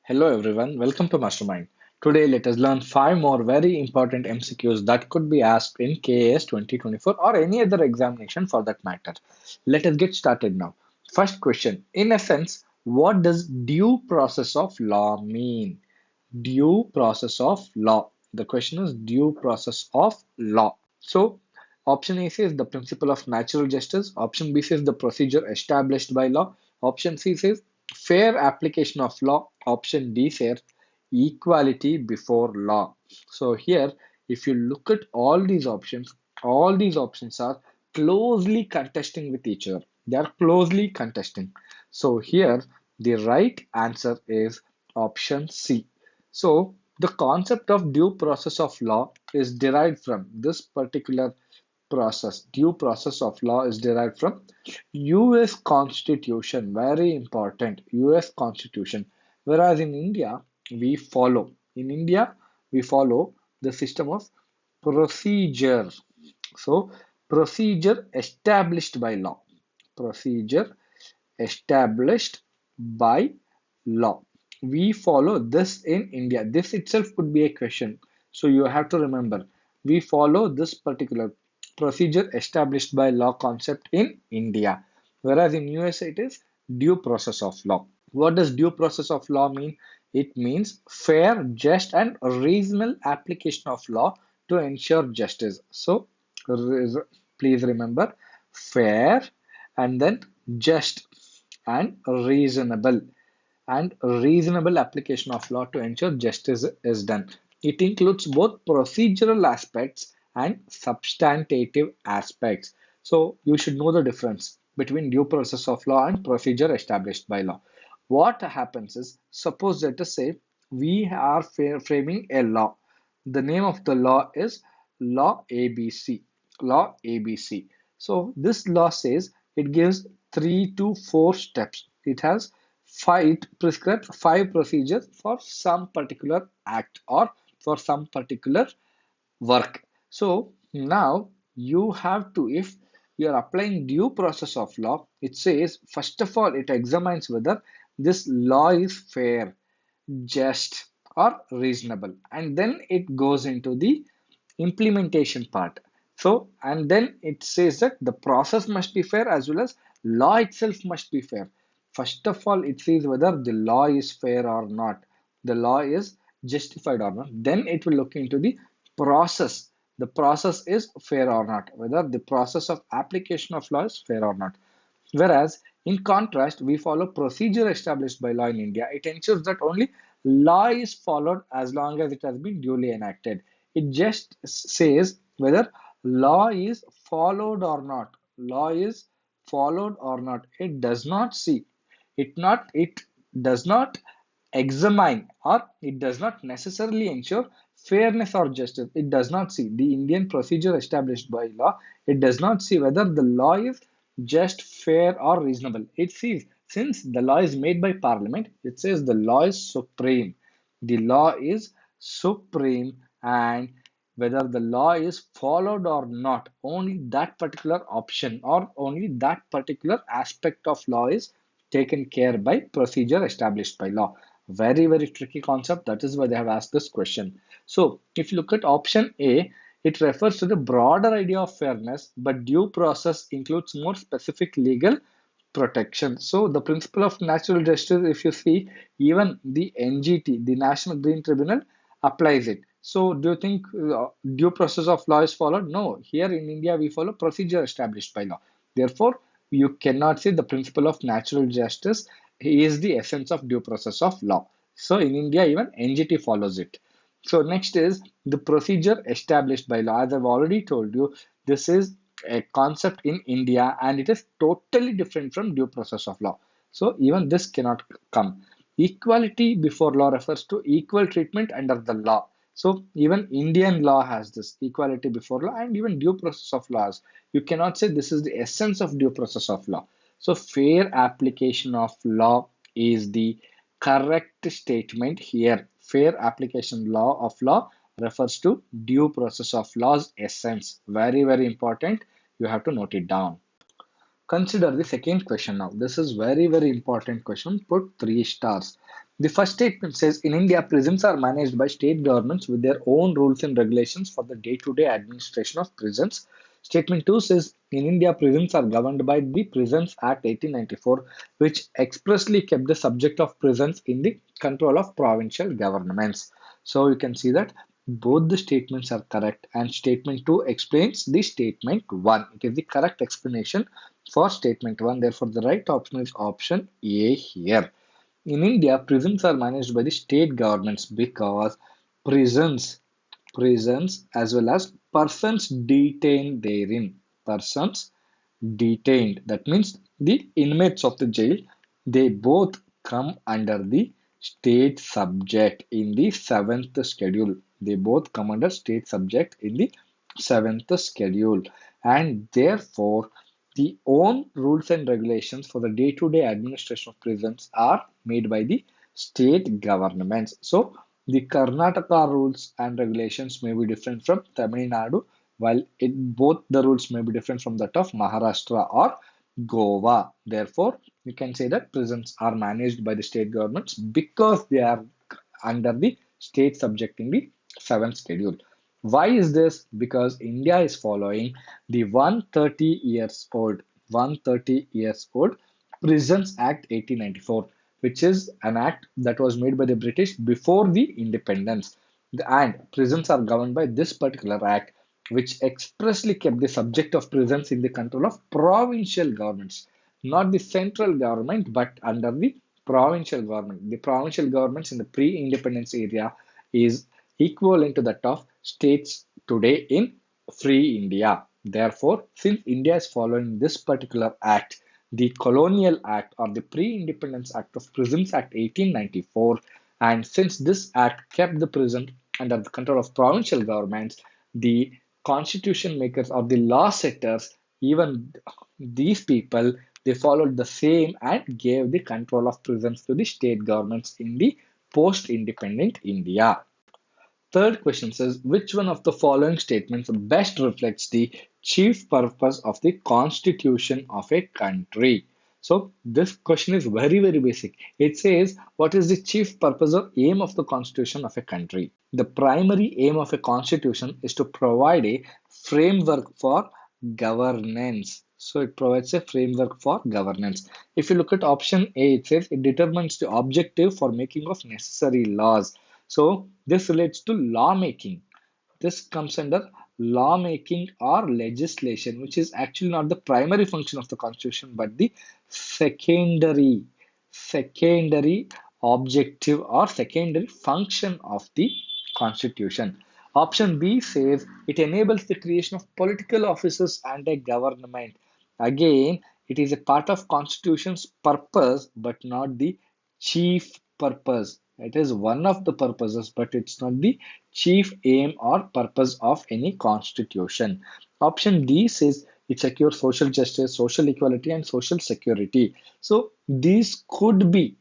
Hello everyone, welcome to Mastermind. Today let us learn 5 more very important MCQs that could be asked in KAS 2024 or any other examination for that matter. Let us get started now. First question, in essence, what does due process of law mean? Due process of law. The question is due process of law. So option A says the principle of natural justice. Option B says the procedure established by law. Option C says fair application of law. Option D says equality before law. So here, if you look at all these options are closely contesting with each other. They are closely contesting. So here, the right answer is option C. So the concept of due process of law is derived from this particular process. Due process of law is derived from US Constitution. Very important. US Constitution. Whereas in India we follow the system of procedure. So procedure established by law. Procedure established by law. We follow this in India. This itself could be a question. So you have to remember, we follow this particular procedure established by law concept in India. Whereas in US it is due process of law. What does due process of law mean? It means fair, just and reasonable application of law to ensure justice. So please remember fair and then just and reasonable application of law to ensure justice is done. It includes both procedural aspects and substantive aspects. So you should know the difference between due process of law and procedure established by law. What happens is, suppose let us say we are framing a law. The name of the law is Law ABC. Law ABC. So this law says it gives 3 to 4 steps. It has it prescribes 5 procedures for some particular act or for some particular work. So now you have to, if you are applying due process of law, it says first of all it examines whether this law is fair, just or reasonable, and then it goes into the implementation part. So and then it says that the process must be fair as well as law itself must be fair. First of all it says whether the law is fair or not, the law is justified or not, then it will look into the process. The process is fair or not, whether the process of application of law is fair or not. Whereas, in contrast, we follow procedure established by law in India. It ensures that only law is followed as long as it has been duly enacted. It just says whether law is followed or not. Law is followed or not. It does not see. It does not examine or it does not necessarily ensure fairness or justice. It does not see the Indian procedure established by law. It does not see whether the law is just, fair, or reasonable. It sees since the law is made by Parliament, it says the law is supreme. The law is supreme, and whether the law is followed or not, only that particular option or only that particular aspect of law is taken care by procedure established by law. Very, very tricky concept. That is why they have asked this question. So, if you look at option A, it refers to the broader idea of fairness, but due process includes more specific legal protection. So, the principle of natural justice, if you see, even the NGT, the National Green Tribunal, applies it. So, do you think due process of law is followed? No. Here in India, we follow procedure established by law. Therefore, you cannot say the principle of natural justice is the essence of due process of law. So in India, even NGT follows it. So next is the procedure established by law. As I've already told you, this is a concept in India and it is totally different from due process of law. So even this cannot come. Equality before law refers to equal treatment under the law. So even Indian law has this equality before law and even due process of laws. You cannot say this is the essence of due process of law. So fair application of law is the correct statement here. Fair application law of law refers to due process of law's essence. Very, very important. You have to note it down. Consider the second question now. This is very, very important question. Put 3 stars. The first statement says in India, prisons are managed by state governments with their own rules and regulations for the day-to-day administration of prisons. Statement 2 says in India, prisons are governed by the Prisons Act 1894, which expressly kept the subject of prisons in the control of provincial governments. So you can see that both the statements are correct, and statement 2 explains the statement 1. It is the correct explanation for statement 1. Therefore, the right option is option A here. In India, prisons are managed by the state governments because prisons, prisons as well as persons detained therein, persons detained. That means the inmates of the jail, they both come under the state subject in the seventh schedule. They both come under state subject in the seventh schedule, and therefore the own rules and regulations for the day-to-day administration of prisons are made by the state governments. So the Karnataka rules and regulations may be different from Tamil Nadu, while both the rules may be different from that of Maharashtra or Goa. Therefore, you can say that prisons are managed by the state governments because they are under the state subject in the seventh schedule. Why is this? Because India is following the 130 years old Prisons Act 1894, which is an act that was made by the British before the independence. And prisons are governed by this particular act, which expressly kept the subject of prisons in the control of provincial governments, not the central government, but under the provincial government. The provincial governments in the pre-independence area is equivalent to that of states today in free India. Therefore, since India is following this particular act, the Colonial Act or the Pre-Independence Act of Prisons Act 1894, and since this act kept the prison under the control of provincial governments, the constitution makers or the law setters, even these people, they followed the same and gave the control of prisons to the state governments in the post-independent India. Third question says, which one of the following statements best reflects the chief purpose of the constitution of a country? So this question is very basic. It says, what is the chief purpose or aim of the constitution of a country? The primary aim of a constitution is to provide a framework for governance. So it provides a framework for governance. If you look at option A, it says it determines the objective for making of necessary laws. So this relates to lawmaking. This comes under lawmaking or legislation, which is actually not the primary function of the constitution, but the secondary, secondary objective or secondary function of the constitution. Option B says it enables the creation of political offices and a government. Again, it is a part of constitution's purpose, but not the chief purpose. It is one of the purposes, but it's not the chief aim or purpose of any constitution. Option D says it secures social justice, social equality, and social security. So these could be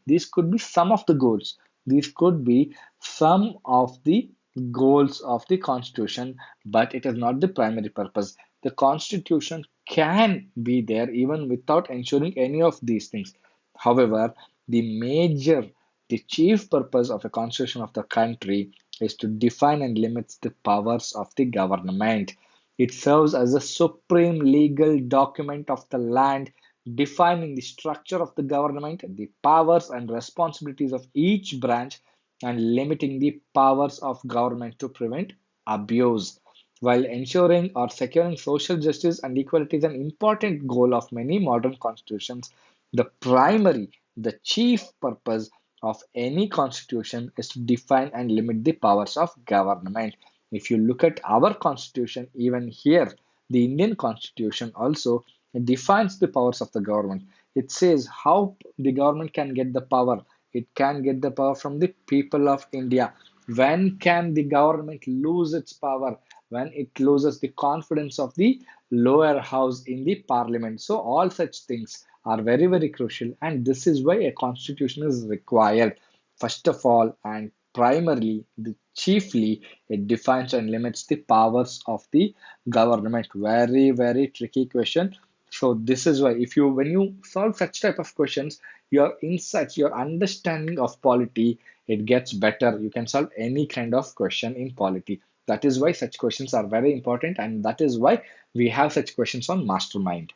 some of the goals. These could be some of the goals of the constitution, but it is not the primary purpose. The constitution can be there even without ensuring any of these things. However, the chief purpose of a constitution of the country is to define and limit the powers of the government. It serves as a supreme legal document of the land, defining the structure of the government, the powers and responsibilities of each branch, and limiting the powers of government to prevent abuse. While ensuring or securing social justice and equality is an important goal of many modern constitutions, the chief purpose of any constitution is to define and limit the powers of government. If you look at our constitution, even here, the Indian constitution also defines the powers of the government. It says how the government can get the power. It can get the power from the people of India. When can the government lose its power? When it loses the confidence of the lower house in the parliament. So all such things are very crucial, and this is why a constitution is required. First of all, and primarily, chiefly, it defines and limits the powers of the government. Very tricky question. So this is why if you when you solve such type of questions, your insights, your understanding of polity, it gets better. You can solve any kind of question in polity. That is why such questions are very important, and that is why we have such questions on Mastermind.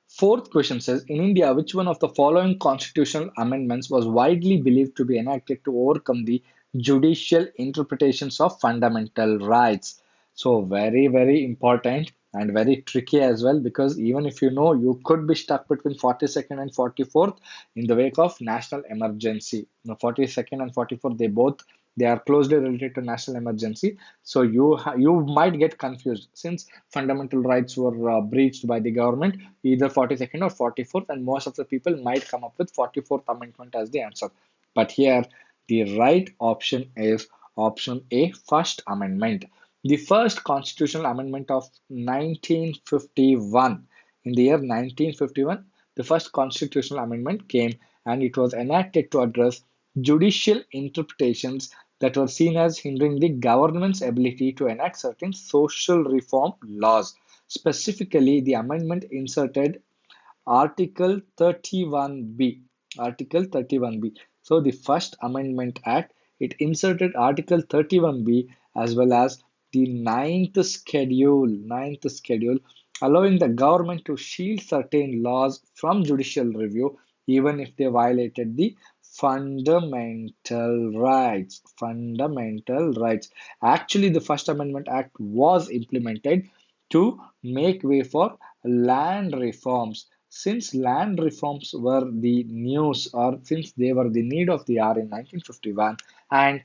Fourth question says, in India, which one of the following constitutional amendments was widely believed to be enacted to overcome the judicial interpretations of fundamental rights? So, very, very important and very tricky as well, because even if you know, you could be stuck between 42nd and 44th in the wake of national emergency. Now, 42nd and 44th, they are closely related to national emergency. So you might get confused since fundamental rights were breached by the government, either 42nd or 44th, and most of the people might come up with 44th amendment as the answer. But here the right option is option A, First Amendment. The first constitutional amendment of 1951. In the year 1951, the first constitutional amendment came, and it was enacted to address judicial interpretations that were seen as hindering the government's ability to enact certain social reform laws. Specifically, the amendment inserted Article 31B. Article 31B. So the First Amendment Act, it inserted Article 31B as well as the ninth schedule, allowing the government to shield certain laws from judicial review even if they violated the fundamental rights. Fundamental rights. Actually, the First Amendment Act was implemented to make way for land reforms. Since land reforms were the news, or since they were the need of the hour in 1951, and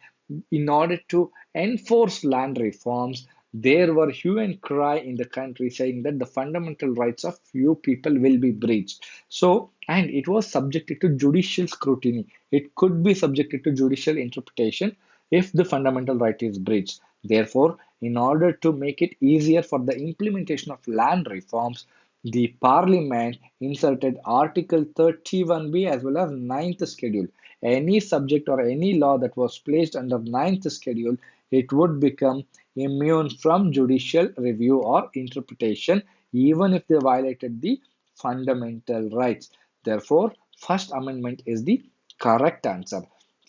in order to enforce land reforms, there were hue and cry in the country saying that the fundamental rights of few people will be breached. So, and it was subjected to judicial scrutiny. It could be subjected to judicial interpretation if the fundamental right is breached. Therefore, in order to make it easier for the implementation of land reforms, the Parliament inserted Article 31B as well as ninth schedule. Any subject or any law that was placed under ninth schedule, it would become immune from judicial review or interpretation, even if they violated the fundamental rights. Therefore, First Amendment is the correct answer.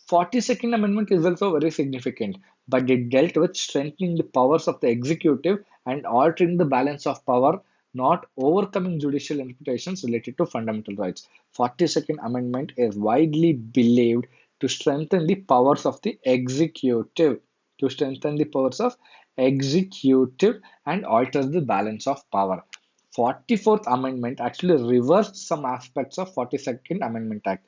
42nd Amendment is also very significant, but it dealt with strengthening the powers of the executive and altering the balance of power, not overcoming judicial interpretations related to fundamental rights. 42nd Amendment is widely believed to strengthen the powers of the executive, and alters the balance of power. 44th Amendment actually reversed some aspects of 42nd Amendment Act.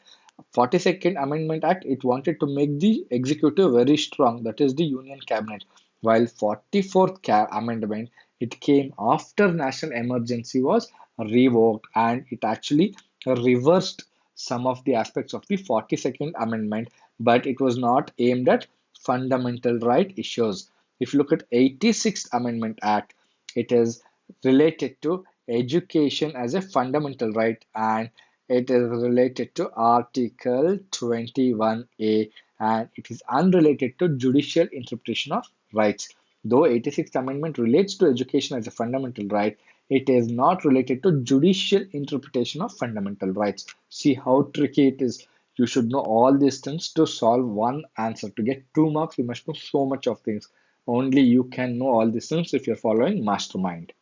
42nd Amendment Act, it wanted to make the executive very strong, that is the Union Cabinet. While 44th Amendment, it came after national emergency was revoked, and it actually reversed some of the aspects of the 42nd Amendment, but it was not aimed at fundamental right issues. If you look at 86th Amendment Act, it is related to education as a fundamental right, and it is related to Article 21A, and it is unrelated to judicial interpretation of rights. Though 86th Amendment relates to education as a fundamental right, it is not related to judicial interpretation of fundamental rights. See how tricky it is. You should know all these things to solve one answer. To get 2 marks, you must know so much of things. Only you can know all these things if you're following Mastermind.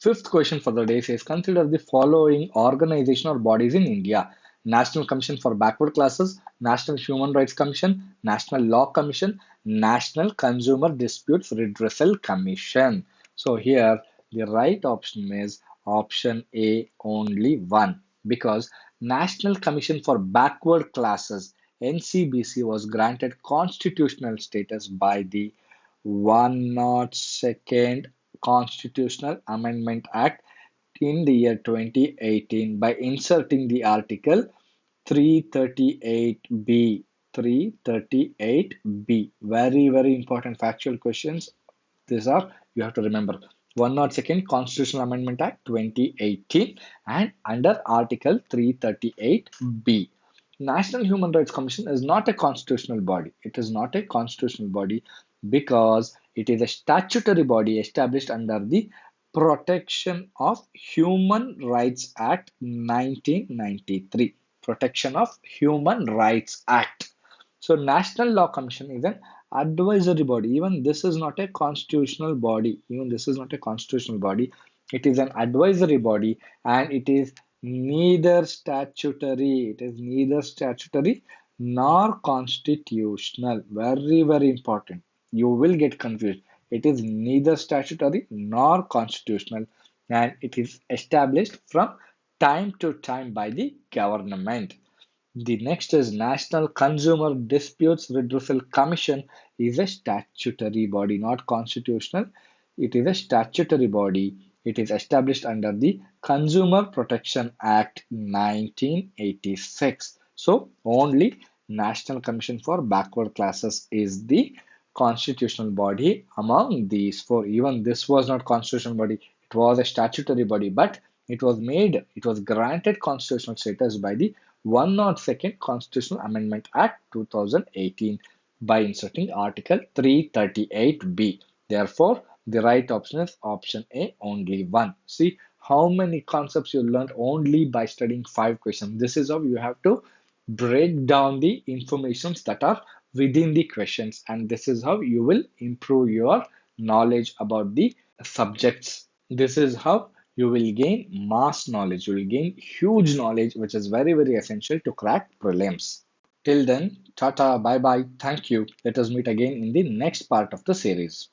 Fifth question for the day says, consider the following organization or bodies in India: National Commission for Backward Classes, National Human Rights Commission, National Law Commission, National Consumer Disputes Redressal Commission. So here the right option is option A, only one, because National Commission for Backward Classes NCBC was granted constitutional status by the 102nd Constitutional Amendment Act in the year 2018 by inserting the Article 338B. 338B. Very, very important factual questions. These are, you have to remember. 102nd Constitutional Amendment Act 2018 and under Article 338B. National Human Rights Commission is not a constitutional body. It is not a constitutional body because it is a statutory body established under the Protection of Human Rights Act 1993. Protection of Human Rights Act. So National Law Commission is an advisory body. Even this is not a constitutional body. Even this is not a constitutional body. It is an advisory body and it is neither statutory. It is neither statutory nor constitutional. Very, very important. You will get confused. It is neither statutory nor constitutional and it is established from time to time by the government. The next is National Consumer Disputes Redressal Commission is a statutory body, not constitutional. It is a statutory body. It is established under the Consumer Protection Act 1986. So only National Commission for Backward Classes is the constitutional body among these four. Even this was not constitutional body. It was a statutory body, but it was granted constitutional status by the 102nd Constitutional Amendment Act 2018 by inserting Article 338B. Therefore, the right option is option A, only one. See how many concepts you learned only by studying 5 questions. This is how you have to break down the informations that are within the questions, and this is how you will improve your knowledge about the subjects. This is how you will gain mass knowledge. You will gain huge knowledge, which is very, very essential to crack prelims. Till then, tata, bye bye, thank you. Let us meet again in the next part of the series.